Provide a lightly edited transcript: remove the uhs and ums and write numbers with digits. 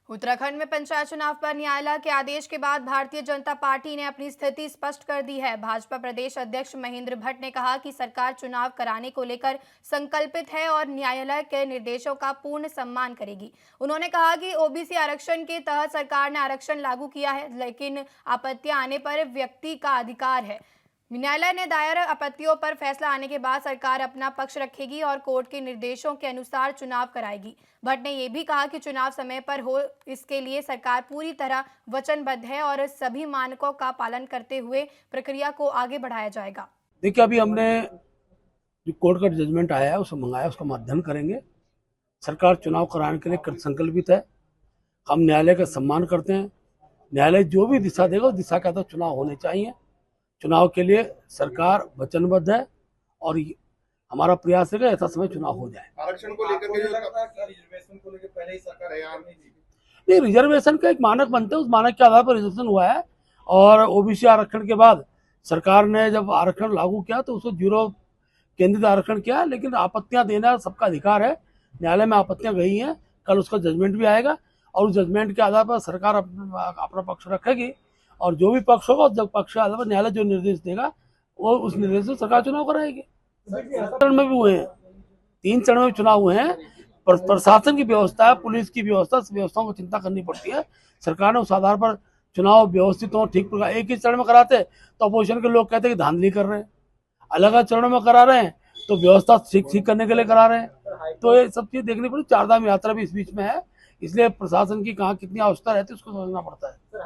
उत्तराखंड में पंचायत चुनाव पर न्यायालय के आदेश के बाद भारतीय जनता पार्टी ने अपनी स्थिति स्पष्ट कर दी है। भाजपा प्रदेश अध्यक्ष महेंद्र भट्ट ने कहा कि सरकार चुनाव कराने को लेकर संकल्पित है और न्यायालय के निर्देशों का पूर्ण सम्मान करेगी। उन्होंने कहा कि ओबीसी आरक्षण के तहत सरकार ने आरक्षण लागू किया है, लेकिन आपत्तियां आने पर व्यक्ति का अधिकार है। न्यायालय ने दायर आपत्तियों पर फैसला आने के बाद सरकार अपना पक्ष रखेगी और कोर्ट के निर्देशों के अनुसार चुनाव कराएगी। भट्ट ने यह भी कहा कि चुनाव समय पर हो, इसके लिए सरकार पूरी तरह वचनबद्ध है और सभी मानकों का पालन करते हुए प्रक्रिया को आगे बढ़ाया जाएगा। देखिए, अभी हमने जो कोर्ट का जजमेंट आया है उसे मंगाया, उसका अध्ययन करेंगे। सरकार चुनाव कराने के लिए संकल्पित है। हम न्यायालय का सम्मान करते हैं। न्यायालय जो भी दिशा देगा उस दिशा के तहत चुनाव होने चाहिए। चुनाव के लिए सरकार वचनबद्ध है और हमारा प्रयास है कि ऐसा समय चुनाव हो जाए। आरक्षण को लेकर के रिजर्वेशन को लेकर पहले ही सरकार तैयार नहीं थी। नहीं, रिजर्वेशन का एक मानक बनता है, उस मानक के आधार पर रिजर्वेशन हुआ है। और ओबीसी आरक्षण के बाद सरकार ने जब आरक्षण लागू किया तो उसको जीरो केंद्रित आरक्षण किया, लेकिन आपत्तियां देना सबका अधिकार है। न्यायालय में आपत्तियां गई हैं, कल उसका जजमेंट भी आएगा और उस जजमेंट के आधार पर सरकार अपना पक्ष रखेगी और जो भी पक्ष होगा जब पक्ष के आधार पर न्यायालय जो निर्देश देगा वो उस निर्देश से सरकार चुनाव कराएगी। चरण में भी हुए हैं, 3 चरण में चुनाव हुए हैं। प्रशासन की व्यवस्था, पुलिस की व्यवस्था, व्यवस्थाओं को चिंता करनी पड़ती है। सरकार ने उस आधार पर चुनाव व्यवस्थित हो, ठीक प्रकार एक ही चरण में कराते तो अपोजिशन के लोग कहते हैं कि धांधली कर रहे हैं। अलग अलग चरणों में करा रहे हैं तो व्यवस्था ठीक करने के लिए करा रहे हैं। तो ये सब चीज देखनी पड़ी। 4 धाम यात्रा भी इस बीच में है, इसलिए प्रशासन की कहाँ कितनी आवश्यकता रहती है उसको समझना पड़ता है।